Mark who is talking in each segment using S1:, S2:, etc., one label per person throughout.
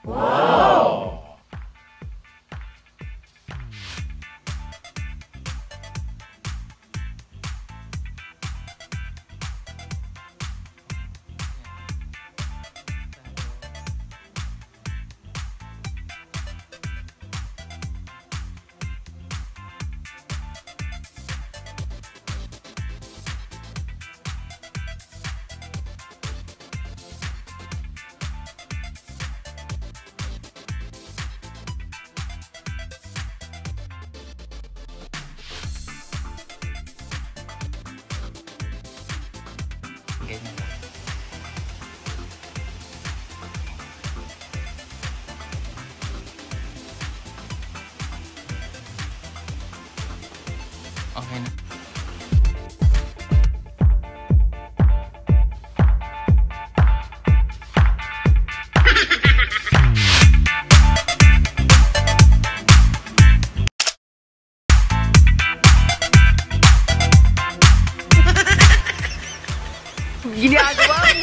S1: Wow!
S2: Ganyan. Okay na. Ginagawa mo!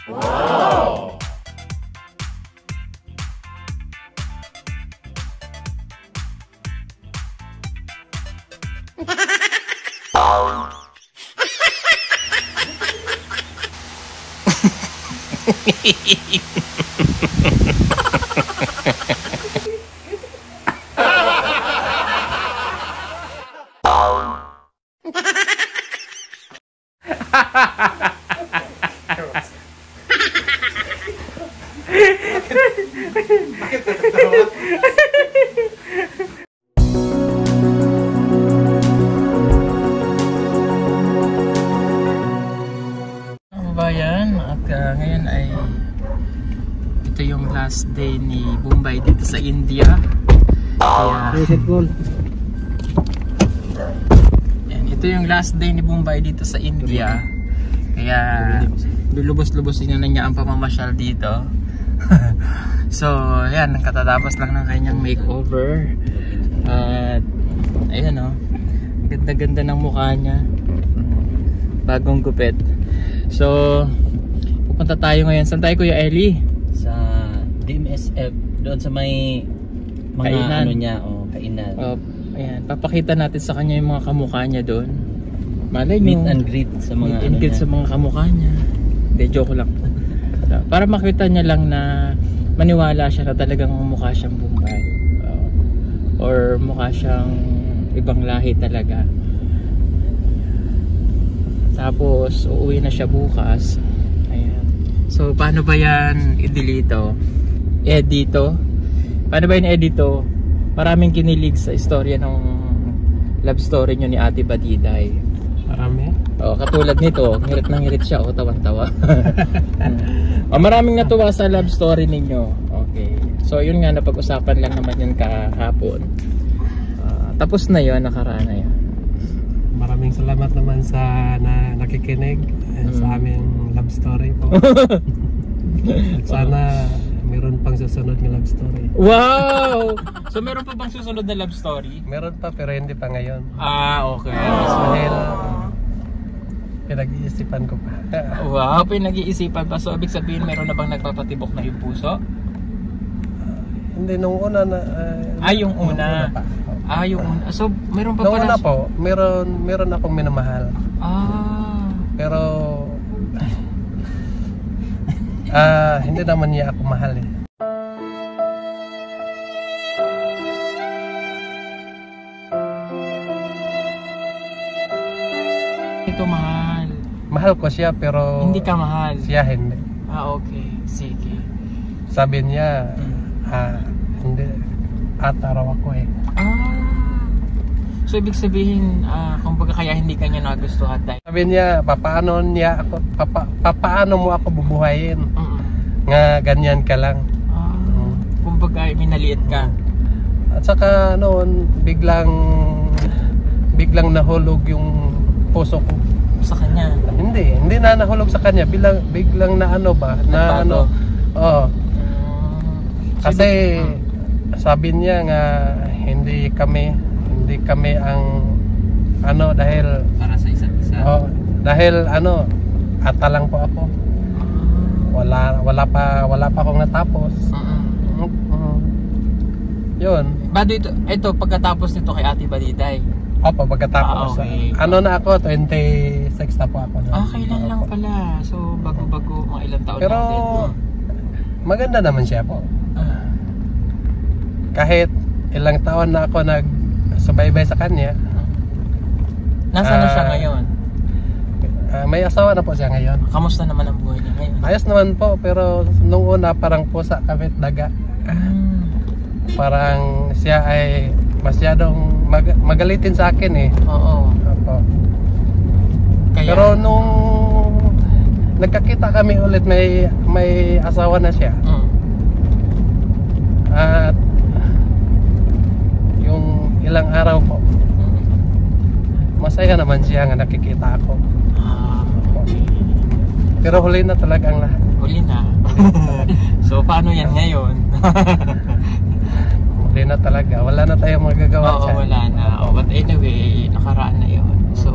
S2: Wow! Bakit natatawa? Bayan, at ngayon ay ito yung last day ni Bombay dito sa India. Kaya yan, ito yung last day ni Bombay dito sa India. Kaya lulubos-lubosin na niya ang pamamasyal dito. So yan, katatapos lang ng kanyang makeover. At ayan o, ganda-ganda ng mukha niya, bagong gupit. So pupunta tayo ngayon. Saan tayo, Kuya Eli?
S3: Sa DMSF, doon sa may mga
S2: kainan.
S3: ano niya, kainan.
S2: Ayan, papakita natin sa kanya yung mga kamukha niya doon. Malay
S3: Meet
S2: nyo,
S3: and greet sa mga
S2: meet and greet sa mga kamukha niya. Hindi, joke lang. Para makita niya lang na maniwala siya na talagang mukha siyang Bombay. Or mukha siyang ibang lahi talaga. Tapos uuwi na siya bukas. Ayan. So paano ba yan i-delete? Edito? Paano ba yan edito? Maraming kinilig sa istorya ng love story nyo ni Ate Badiday.
S1: Marami?
S2: Katulad nito, ngirit na ngirit siya, tawan-tawa. Maraming natuwa sa love story ninyo. Okay. So yun nga, napag-usapan lang naman yun kahapon. Tapos na yun, nakaraan na yun.
S1: Maraming salamat naman sa nakikinig sa aming love story po. Sana meron pang susunod na love story.
S2: Wow! So meron pa bang susunod na love story?
S1: Meron pa pero hindi pa ngayon.
S2: Okay.
S1: Dahil pinag-iisipan ko pa.
S2: Wow, pinag-iisipan pa. So ibig sabihin meron na bang nagpapatibok na yung puso?
S1: Hindi, nung una na...
S2: yung una. Yung una. So meron pa
S1: Nung
S2: pala...
S1: una po, meron akong minamahal. Pero... hindi naman niya ako mahal eh.
S2: ito mahal.
S1: Mahal ko siya pero
S2: Hindi ka mahal.
S1: siya hindi.
S2: Okay. Sige.
S1: Sabi niya, hindi, ata raw ako eh.
S2: So, ibig sabihin, kumbaga kaya hindi ka niya nagustuhan dahil...
S1: Sabi niya, papaano mo ako bubuhayin? Nga ganyan ka lang.
S2: Kumbaga, minaliit ka.
S1: At saka noon, biglang nahulog yung puso ko.
S2: Sa kanya?
S1: Hindi na nahulog sa kanya. Biglang na ano ba? Na ano? Oo. Kasi sabi niya nga hindi kami ang ano dahil
S3: Para sa isa't isa.
S1: dahil ano ata lang po ako. Wala pa akong natapos. Yun.
S2: Bado ito pagkatapos nito kay Ate Baliday.
S1: Opo, pagkatapos.
S2: Okay.
S1: Ano na ako, 26 na po ako.
S2: Kailan lang pala. So, bago-bago, mga ilang taon
S1: pero
S2: lang din.
S1: maganda naman siya po. Kahit ilang taon na ako nagsubaybay sa kanya.
S2: Nasaan na siya ngayon?
S1: May asawa na po siya ngayon.
S2: Kamusta naman ang buhay niya ngayon?
S1: Ayos naman po, pero nung una parang pusa kamit daga. Parang siya ay masyadong magalitin sa akin eh.
S2: Oo.
S1: Opo.
S2: Kaya,
S1: Pero nung nagkakita kami ulit, may asawa na siya. At yung ilang araw po, masaya naman siya nga nakikita ako.
S2: Okay.
S1: Pero huli na talaga ang lahat.
S2: Huli na. So, paano yan ngayon?
S1: Huli na talaga. Wala na tayong magagawa
S2: Oo,
S1: dyan.
S2: wala na. But anyway, nakaraan na yun. So,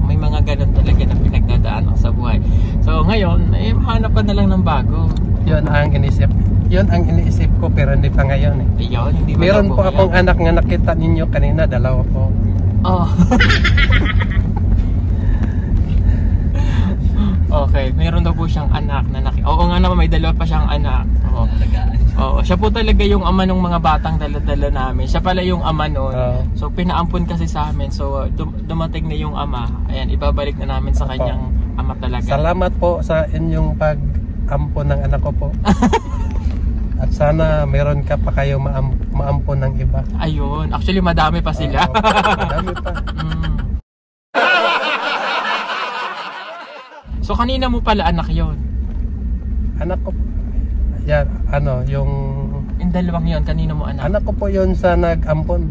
S2: may mga ganun talaga na pinagdadaan sa buhay. So, ngayon, hanap ka na lang ng bago.
S1: Yun ang iniisip ko, pero hindi pa ngayon eh.
S2: Ayun, hindi ba
S1: Meron
S2: na
S1: po akong anak nga nakita ninyo kanina, dalawa po.
S2: Okay, meron daw po siyang anak na Oo nga naman, may dalawa pa siyang anak. Oo, siya po talaga yung ama ng mga batang dala-dala namin. Siya pala yung ama noon. So, pinaampun kasi sa amin. So, dumating na yung ama. Ayan, ibabalik na namin sa kanyang ama talaga.
S1: Salamat po sa inyong pag-ampon ng anak ko po. At sana meron ka pa kayo maampon ng iba.
S2: Ayun, actually madami pa sila.
S1: Madami pa.
S2: So, kanina mo pala anak yon?
S1: Anak ko, yan, yung
S2: dalawang yon, kanina mo anak?
S1: Anak ko po yun sa nag-ampon.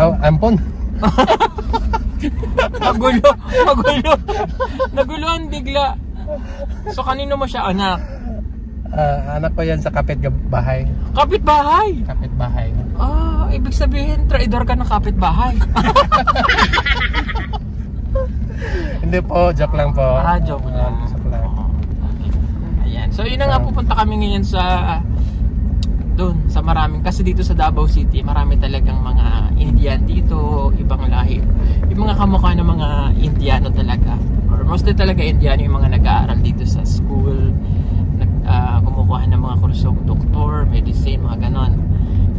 S1: Ampon? Naguluhan bigla.
S2: So, kanino mo siya anak?
S1: Anak ko yan sa kapitbahay.
S2: Kapitbahay?
S1: Kapitbahay.
S2: Ibig sabihin, traidor ka ng kapitbahay.
S1: Hindi po, joke lang po.
S2: Joke lang. Ayan. So, yun na nga, pupunta kami ngayon sa maraming, kasi dito sa Davao City, marami talagang mga Indian dito, ibang lahi. Yung mga kamukha ng mga Indiano talaga. Or mostly talaga Indiano yung mga nag-aaral dito sa school, kumukuha ng mga kursong doktor, medicine, mga ganon.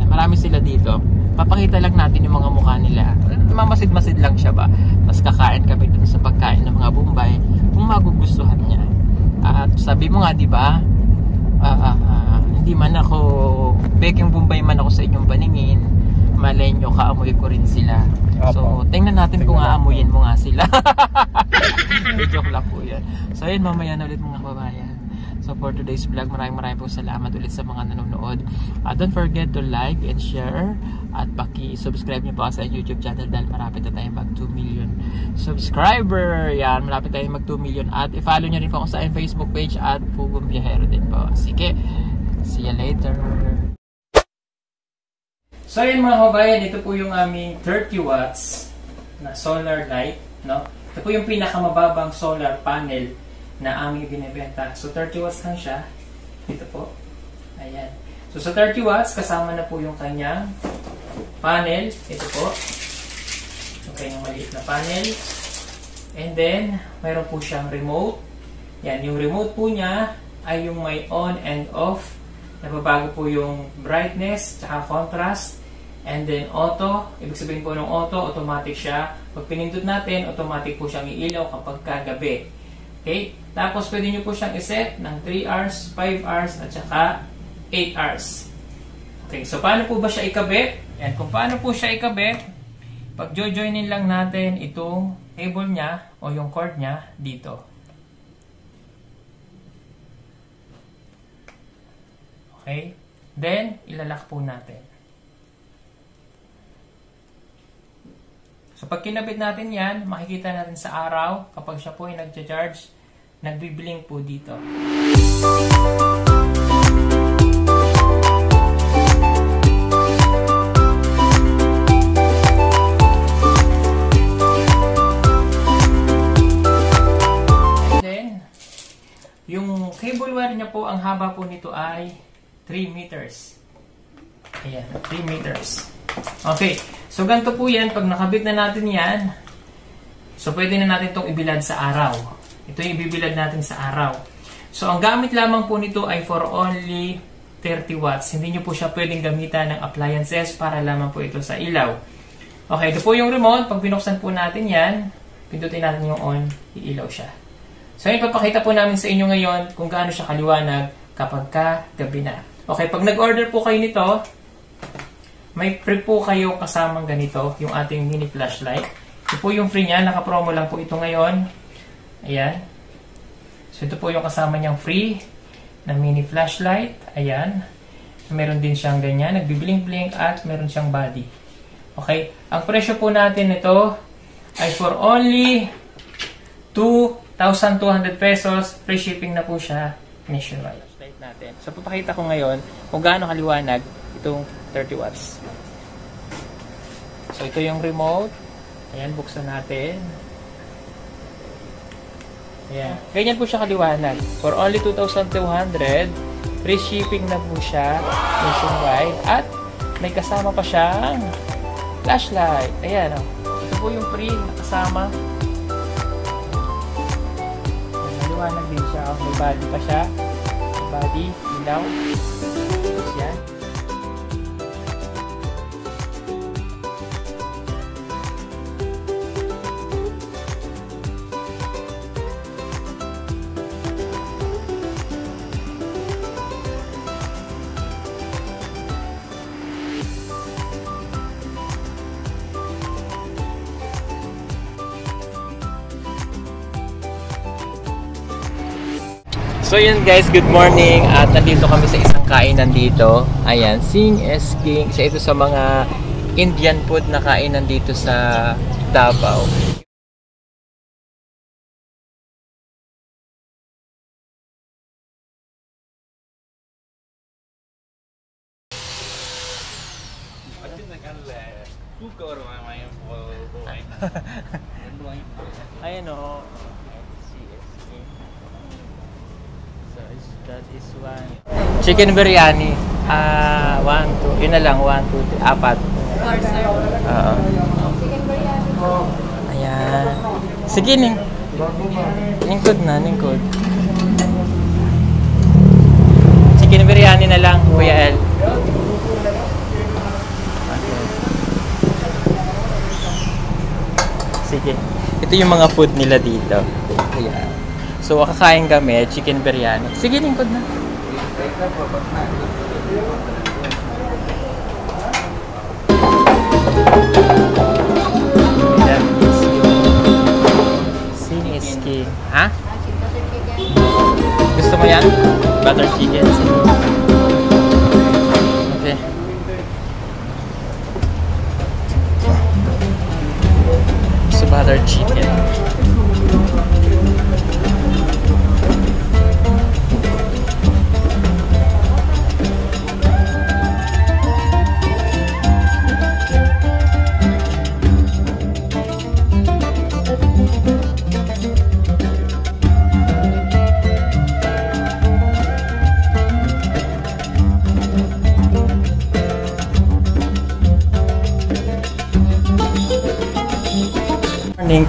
S2: Marami sila dito. Papakita lang natin yung mga mukha nila. Mamasid-masid lang siya ba? Tapos kakain kami dun sa pagkain ng mga Bombay kung magugustuhan niya. At sabi mo nga, di ba? Hindi man ako Beking Bombay man ako sa inyong paningin, malay nyo, kaamoy ko rin sila. So, tingnan natin kung aamuyin mo nga sila. Joke lang po yan. So, yun, mamaya na ulit mga kababayan. So for today's vlog, maraming po salamat ulit sa mga nanonood. Don't forget to like and share at paki-subscribe niyo po sa YouTube channel dahil malapit na tayo mag 2 million subscriber. Yan, malapit tayo mag 2 million. At i-follow niyo rin po ako sa Facebook page at Pugong Biyahero din po. Sige, see you later. So yun mga kabayan, ito po yung aming 30 watts na solar light, no? Ito po yung pinakamababang solar panel na aming binibenta. So 30 watts lang siya. Ito po. Ayan. So sa 30 watts, kasama na po yung kanyang panel. Ito po. Yung kanyang maliit na panel. And then, mayroon po siyang remote. Yan. Yung remote po niya ay yung may on and off. Nababago po yung brightness, tsaka contrast. And then auto, ibig sabihin po ng auto, automatic siya. Pag pinindot natin, automatic po siyang iilaw kapag kagabi. Okay? Tapos pwede nyo po siyang iset ng 3 hours, 5 hours, at saka 8 hours. Okay, so paano po ba siya ikabit? Yan, kung paano po siya ikabit, pag joinin lang natin itong cable niya o yung cord niya dito. Okay? Then, ilalak po natin. So, pag kinabit natin yan, makikita natin sa araw, kapag siya po ay nag-charge, nagbiblink po dito. And then, yung cable wire niya po, ang haba po nito ay 3 meters. Ayan, 3 meters. Okay, so ganito po yan. Pag nakabit na natin yan, so pwede na natin itong ibilad sa araw. Ito yung ibibilad natin sa araw. So ang gamit lamang po nito ay for only 30 watts. Hindi nyo po siya pwedeng gamitan ng appliances para lamang po ito sa ilaw. Okay, ito po yung remote. Pag binuksan po natin yan, pindutin natin yung on, iilaw siya. So yun, papakita po namin sa inyo ngayon kung gaano siya kaliwanag kapag gabi na. Okay, pag nag-order po kayo nito, may free po kayo kasamang ganito, yung ating mini flashlight. Ito po yung free niya, naka-promo lang po ito ngayon. Ayan. So ito po yung kasama niyang free na mini flashlight. Ayan. Meron din siyang ganyan, nagbiblink-blink at meron siyang body. Okay, ang presyo po natin ito ay for only 2,200 pesos. Free shipping na po siya nationwide. Flashlight natin. So papakita ko ngayon kung gaano kaliwanag itong 30 watts. So, ito yung remote. Ayan, buksan natin. Ayan. Ganyan po siya kaliwanag. For only 2,200, free shipping na po siya nationwide. At may kasama pa siyang flashlight. Ayan, oh. Ito po yung free na kasama. Ayan, maliwanag din siya. Oh. May body pa siya. May body, ilaw. Ayan. So yun guys, good morning at nandito kami sa isang kainan dito. Ayan, Sing S King. Isa ito sa mga Indian food na kainan dito sa Davao. Ayan o. That is one. Chicken biryani. 1, 2. Yun na lang. 1, 2, 3, 4. Chicken biryani. Ayan. Sige, lingkod na, lingkod. Chicken biryani na lang, Kuya El. Sige. Ito yung mga food nila dito. Ayan. So, kakain kami, chicken biryani. Sige, lingkod na. Yan is yung Sing S King. Ha? Gusto mo yan? Butter chicken. Sige. Okay. So, butter chicken.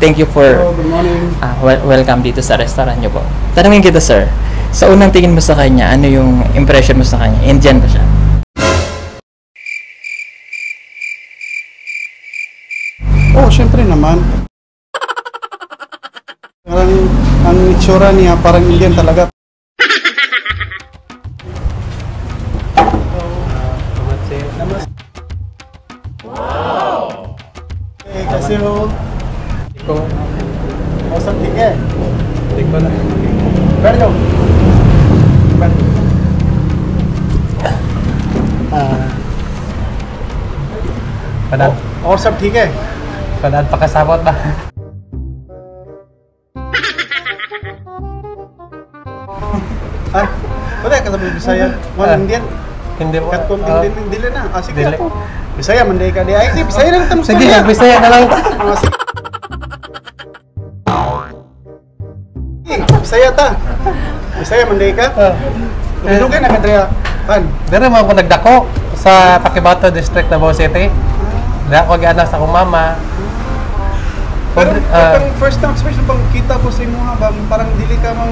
S2: Thank you for welcome dito sa restaurant niyo po. Tanungin kita, sir. Sa unang tingin mo sa kanya, ano yung impression mo sa kanya? Indian ba siya?
S4: Oh, syempre naman. Parang ang itsura niya parang Indian talaga. Eh, kasi ho,
S1: Iko.
S4: usap tige.
S1: Iko na.
S4: Berlo.
S1: Padaan.
S4: और सब ठीक है?
S1: Padaan pakasabot ba?
S4: Ah, udah kata Bisaya. One
S1: Ah.
S4: Indian.
S1: Hindi mo.
S4: Kat konting din dili na. Ah, sige
S1: Dili.
S4: ako. Bisaya man day ka di. Ay, di Bisaya lang tanong
S1: Sige, Bisaya na lang.
S4: Ah, sige. Bisaya ta. Bisaya man day ka. Dugay na kadriya. Pan.
S1: Dire mo ako nagdako sa Taquibato District, Davao City. Dili ako gianak sa akong mama.
S4: Pero
S1: Ah,
S4: pang first time special pang kita ko sa imo ha, ba parang dili ka mang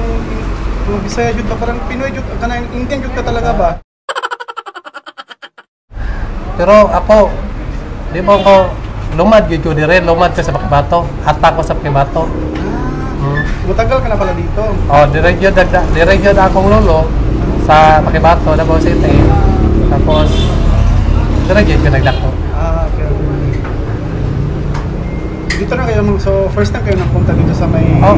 S4: Bisaya jud ba parang Pinoy jud kana Indian jud ka talaga ba?
S1: pero ako, di ba ako lumad gyud ko dire, lumad ko sa Taquibato. Hata ko sa Taquibato.
S4: Matagal ka na pala dito.
S1: Oh, dire gyud akong lolo sa Taquibato, Davao City. Tapos dire gyud ko nagdako.
S4: Ah, okay. Dito na kayo, so first time kayo napunta dito sa may
S1: Oh.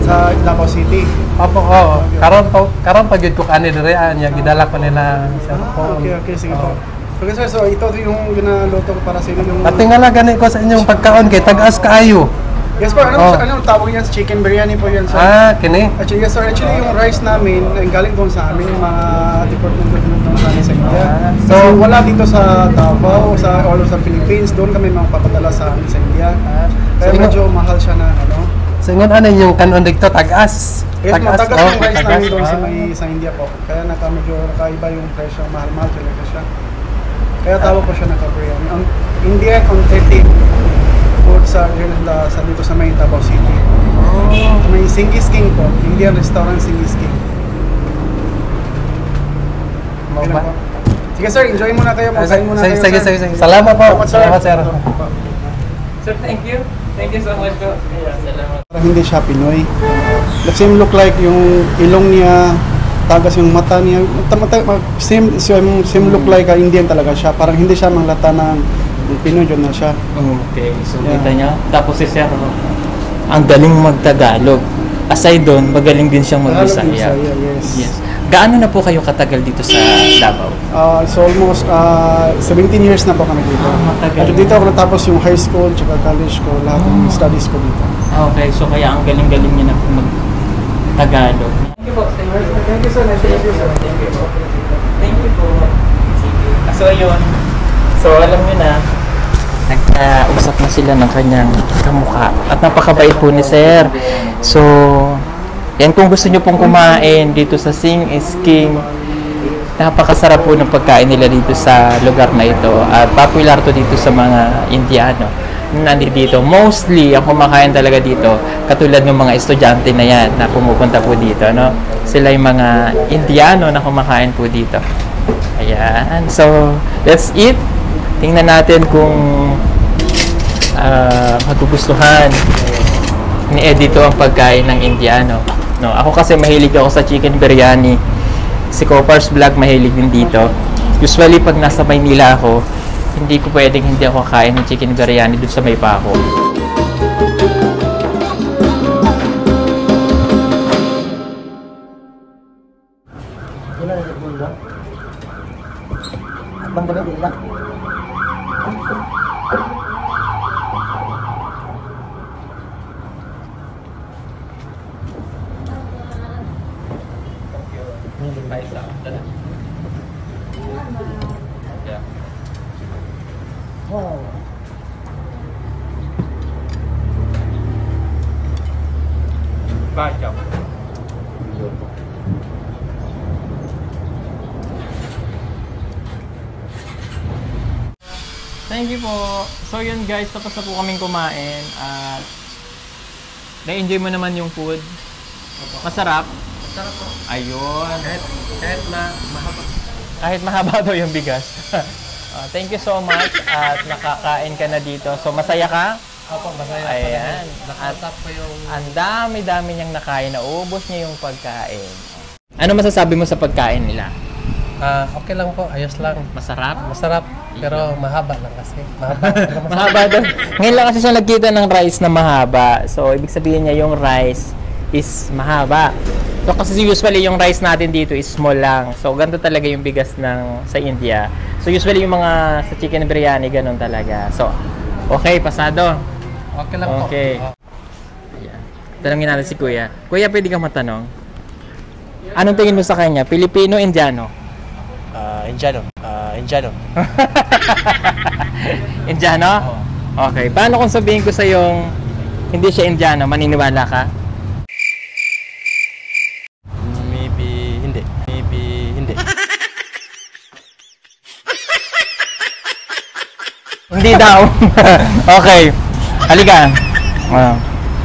S4: sa Davao City.
S1: Opo, oh. Karon pa gyud ko ani dire anya gidala ko nila sa phone.
S4: Okay, sige
S1: Oh.
S4: po. Okay sir, so ito yung ginaloto ko para sa inyo yung...
S1: At tingala gani ko sa inyong pagkaon kay tag-as kaayo.
S4: Yes po,
S1: Oh.
S4: ano tawag yan? Chicken biryani po yan sir.
S1: Ah, kini.
S4: Actually, yes sir, actually yung rice namin ay galing doon sa amin yung mga department doon sa amin sa India. So wala dito sa Davao, sa all sa Philippines, doon kami magpapadala sa amin sa India. Kaya
S1: So,
S4: medyo mahal siya na ano.
S1: Sa ingon ano yung kanon dito tag-as.
S4: Yes, matagas
S1: oh,
S4: yung rice
S1: tagas.
S4: namin doon sa
S1: Ah.
S4: sa India po. Kaya medyo nakaiba yung presyo, mahal-mahal talaga siya. Kaya tawag ko siya na biryani. Ang Indian authentic food sa dito sa may Davao City. Sa may Singis King po, Indian restaurant Singis King.
S1: Mau
S4: Yun
S1: ba?
S4: lang po. Sige sir, enjoy muna kayo. Magkain muna kayo.
S1: Sige,
S4: sir.
S1: sige. Salamat po.
S4: Salamat, sir.
S1: Salamat, sir.
S2: Sir, thank you. Thank you so much po. Salamat.
S4: Hindi siya Pinoy. The same look like yung ilong niya, tagas yung mata niya. Same look like Indian talaga siya. Parang hindi siya manglata ng Pinoy dyan na siya.
S3: Okay, so
S4: Yeah.
S3: kita niya. Tapos si Sir, ang galing magtagalog. Aside doon, magaling din siyang
S4: Tagalog,
S3: magbisaya.
S4: Bisaya, yes.
S3: Yes. Gaano na po kayo katagal dito sa Davao?
S4: It's almost 17 years na po kami dito.
S3: matagal
S4: At dito ako natapos yung high school, tsaka college ko, lahat ng studies ko dito.
S3: Okay, so kaya ang galing-galing niya na mag-Tagalog. Thank you po. Thank you.
S4: Thank you sir, nice to meet you sir.
S3: Thank you po. Thank you po. Sige. So, ayun. So, alam niyo na, nagkausap na sila ng kanyang kamukha. At napakabait po ni Sir. So, yan kung gusto niyo pong kumain dito sa Sing is King, napakasarap po ng pagkain nila dito sa lugar na ito. At popular to dito sa mga Indiano na nandito. Mostly, ang kumakain talaga dito, katulad ng mga estudyante na yan na pumupunta po dito. No? Sila yung mga Indiano na kumakain po dito. Ayan. So, let's eat. Tingnan natin kung magugustuhan ni Edito ang pagkain ng Indiano. No, ako kasi mahilig ako sa chicken biryani. Si Copars Vlog mahilig din dito. Usually pag nasa Maynila ako, hindi ko pwedeng hindi ako kakain ng chicken biryani dun sa may pako.
S2: Baca. Thank you po. So yun guys, tapos na po kaming kumain at na-enjoy mo naman yung food. Masarap?
S1: Masarap po.
S2: Ayun.
S1: Kahit na mahaba.
S2: Kahit mahaba daw yung bigas.
S3: Thank you so much at nakakain ka na dito. So masaya ka?
S1: Opo, masaya.
S3: Ayan.
S1: Nakatap ko yung...
S3: Ang dami-dami niyang nakain. Naubos niya yung pagkain. Ano masasabi mo sa pagkain nila?
S1: Okay lang po, ayos lang.
S3: Masarap?
S1: Masarap, pero mahaba lang kasi. Mahaba.
S3: Mahaba doon. Ngayon lang kasi siya nagkita ng rice na mahaba. So, ibig sabihin niya yung rice is mahaba. So, kasi usually yung rice natin dito is small lang. So, ganito talaga yung bigas ng sa India. So, usually yung mga sa chicken biryani, ganun talaga. So, okay, pasado.
S1: Okay lang po.
S3: Okay. Ayan. Tanungin natin si Kuya. Kuya, pwede kang matanong? Anong tingin mo sa kanya? Pilipino, Indiano?
S1: Indiano.
S3: Indiano? Okay. Paano kung sabihin ko sa yung hindi siya Indiano, maniniwala ka?
S1: Maybe hindi.
S3: Hindi daw. Okay. Halika.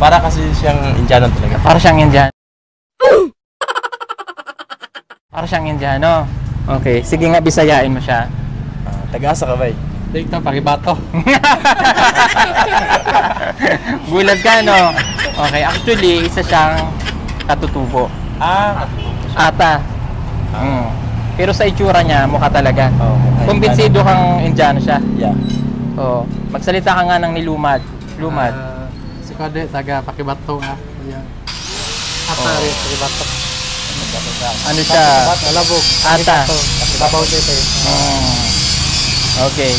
S1: Para kasi siyang Indiano talaga.
S3: Para siyang Indiano. Para siyang Indiano. Okay. Sige nga, bisayain mo siya.
S1: Taga-asa ka ba eh? Dito, pakibato.
S3: Gulat ka, no? Okay. Actually, isa siyang katutubo. Ata. Pero sa itsura niya, mukha talaga. Kumbinsido kang Indiano siya.
S1: Yeah.
S3: Oo. Magsalita ka nga ng nilumad. Lumad.
S1: Si Kode, taga pakibato nga. Yeah. Atari, pakibato.
S3: Ano siya?
S1: Alabog.
S3: Ata.
S1: Pakibabaw dito eh.
S3: Okay.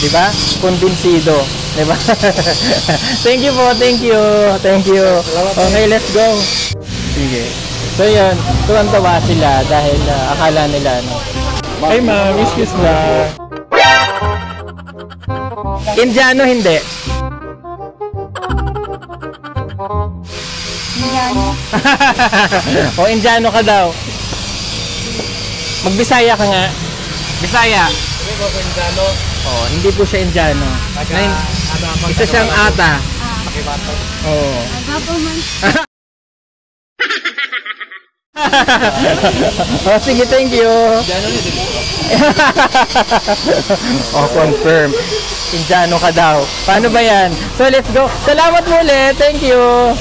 S3: Di ba? Kumbinsido. Di ba? Thank you po. Thank you. Okay, let's go. Sige. So yun, tuwan-tawa sila dahil akala nila, no? Hey ma'am, excuse na. Indiano, hindi.
S5: Indiano.
S3: O, Indiano ka daw. Magbisaya ka nga. Bisaya.
S1: Hindi ko Indiano.
S3: Oh, hindi po siya Indiano. Isa siyang ata.
S1: Pakibato.
S3: Oo.
S5: Government.
S3: Oh, sige, thank you. Oh, confirm. Indiano ka daw. Paano ba yan? So, let's go. Salamat muli. Thank you.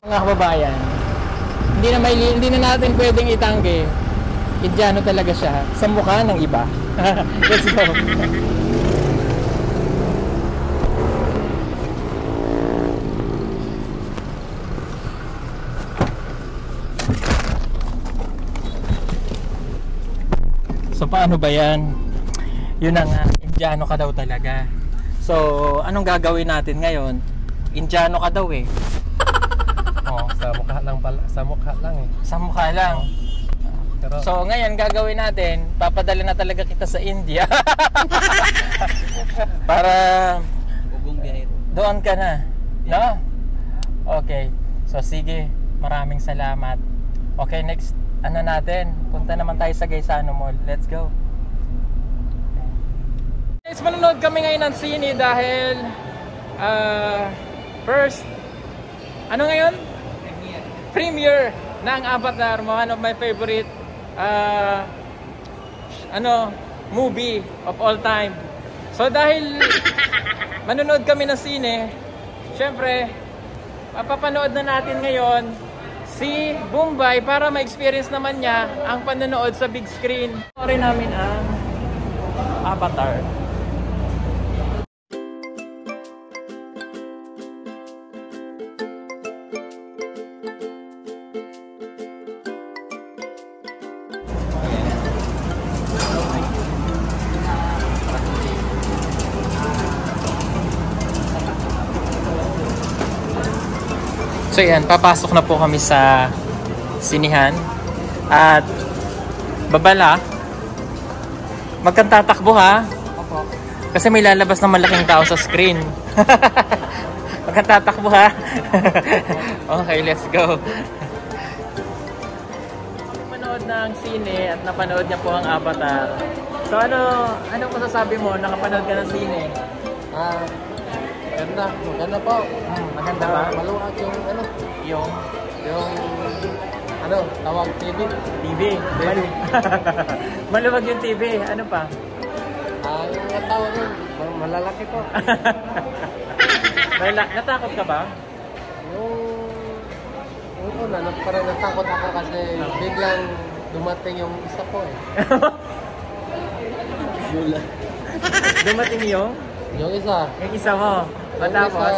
S3: Mga kababayan, hindi na natin pwedeng itanggi. Indiano talaga siya sa mukha ng iba. Let's go. So paano ba yan? Yun na nga, Indiano ka daw talaga. So anong gagawin natin ngayon? Indiano ka daw eh.
S1: Oh, sa mukha lang pala. Sa mukha lang. Pero,
S3: So ngayon gagawin natin, papadala na talaga kita sa India. Para doon ka na. No? Okay. So sige, maraming salamat. Okay, next ano natin? Punta naman tayo sa Gaisano Mall. Let's go. Guys, manonood kami ngayon ng sine dahil first ano ngayon? Premiere ng Avatar, one of my favorite movie of all time. So dahil manonood kami ng sine, syempre papapanood na natin ngayon si Bombay para ma-experience naman niya ang panonood sa big screen. Sorry namin ang Avatar. So yan, papasok na po kami sa sinihan at babala. Magkang tatakbo ha. Kasi may lalabas na malaking tao sa screen. Magkang tatakbo ha. Okay, let's go. Napanood ng sine at napanood niya po ang Avatar. So ano masasabi mo? Nakapanood ka ng sine?
S1: maganda po.
S3: Maganda ba?
S1: Maluwag yung
S3: Yung
S1: Ano? Tawag TV?
S2: TV. Maluwag yung TV. Ano pa?
S1: Yung tawag yun, malalaki po.
S2: Natakot ka ba?
S1: Yung una, parang natakot ako kasi biglang dumating yung isa po eh.
S2: Dumating yung
S1: Yung
S2: isa mo. Matapos?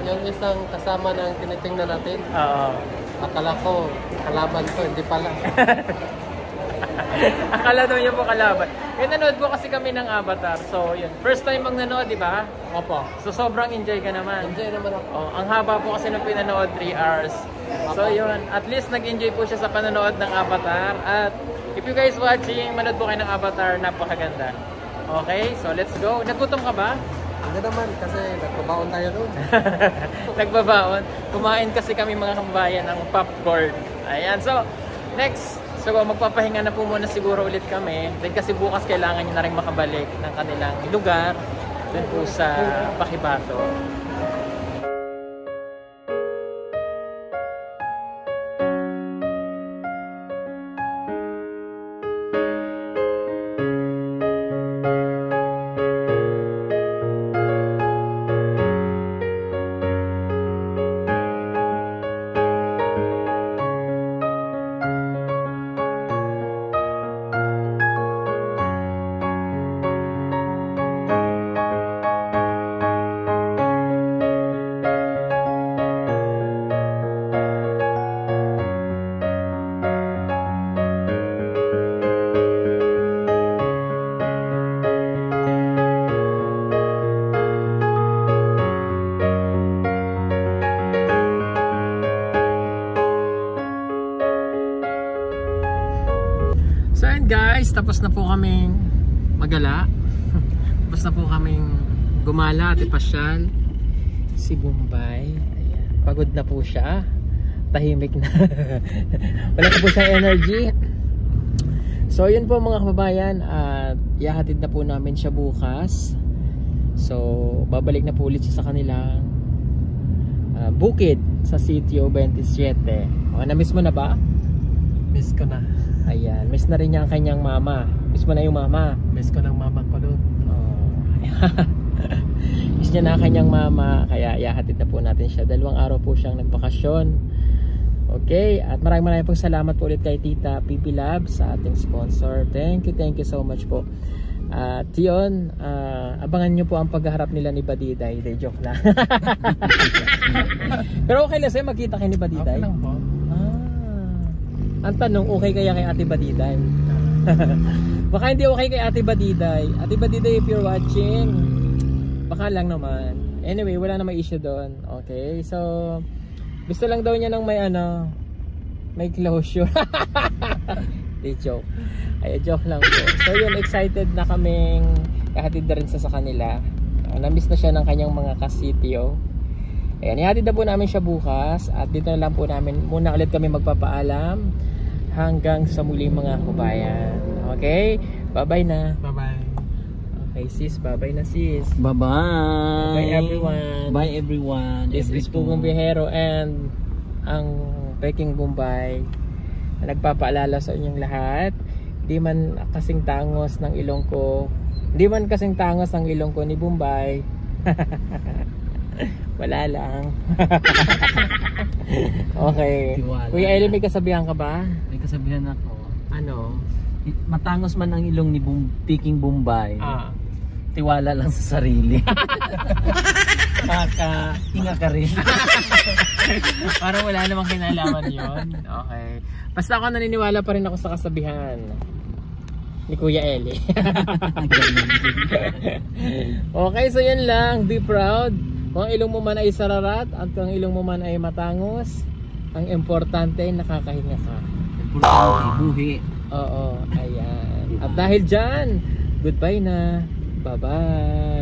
S1: Yung isang kasama ng tinitingnan natin.
S2: Oo.
S1: Akala ko, kalaban ko, hindi pala.
S2: Akala daw niyo po kalaban. Nanood po kasi kami ng Avatar. So, yun. First time ang nanood, di ba?
S1: Opo.
S2: So, sobrang enjoy ka naman.
S1: Enjoy naman ako.
S2: Oh, ang haba po kasi nung pinanood, 3 hours. So, yun. At least nag-enjoy po siya sa panonood ng Avatar. At if you guys watching, manood po kayo ng Avatar, napakaganda. Okay, so let's go. Nagutom ka ba?
S1: Hindi naman, kasi nagpabaon tayo doon.
S2: Nagbabaon. Kumain kasi kami mga kabayan ng popcorn. Ayan, so next. So magpapahinga na po muna siguro ulit kami. Then kasi bukas kailangan nyo na rin makabalik ng kanilang lugar. Dun po sa Pakibato. So and guys, tapos na po kaming magala. Tapos na po kaming gumala at ipasyal si Bombay. Ayan. Pagod na po siya. Tahimik na. Wala na po siyang energy. So yun po mga kababayan, at ihahatid na po namin siya bukas. So babalik na po ulit siya sa kanilang bukid sa Sitio 27. Na-miss mo na ba?
S1: Miss ko na.
S2: Ayan, miss na rin niya ang kanyang mama. Miss mo na yung mama.
S1: Miss ko ng mama ko doon.
S2: Oh. Miss niya na ang kanyang mama. Kaya ihahatid na po natin siya. 2 araw po siyang nagbakasyon. Okay, at maraming pong salamat po ulit kay Tita Pipi Lab sa ating sponsor. Thank you so much po. At yun, abangan nyo po ang pagharap nila ni Badiday. De, joke lang. Pero okay lang sa'yo magkita kay ni Badiday?
S1: Okay lang po.
S2: Ang tanong, okay kaya kay Ate Badiday? Baka hindi okay kay Ate Badiday. Ate Badiday, if you're watching, baka lang naman. Anyway, wala na may issue doon. Okay, so gusto lang daw niya ng may closure. Di joke. Ay, joke lang po. So yun, excited na kaming ihatid na rin sa kanila. Na-miss na siya ng kanyang mga kasitio. Ayan, ihatid na po namin siya bukas. At dito na lang po namin muna ulit kami magpapaalam. Hanggang sa muli mga kabayan. Okay? Bye-bye na.
S1: Bye-bye.
S2: Okay sis, bye-bye na sis.
S3: Bye-bye.
S2: Bye everyone.
S3: Bye everyone.
S2: This is Pugong Bihero and ang Peking Bombay. Nagpapaalala sa inyong lahat. Di man kasing tangos ng ilong ko. Di man kasing tangos ng ilong ko ni Bombay. Wala lang. Okay.
S3: Tiwala.
S2: Kuya Eli, may kasabihan ka ba?
S3: May kasabihan ako.
S2: Ano?
S3: Matangos man ang ilong ni Peking Bombay. Tiwala lang sa sarili. Hinga ka rin.
S2: Parang wala namang kinalaman yun. Okay. Basta ako naniniwala pa rin ako sa kasabihan ni Kuya Eli. Okay, so yan lang. Be proud. Kung ang ilong mo man ay sararat at kung ang ilong mo man ay matangos, ang importante nakakahinga ka.
S3: Importante, buhi.
S2: Oo, ayan. At dahil dyan, goodbye na. Bye-bye.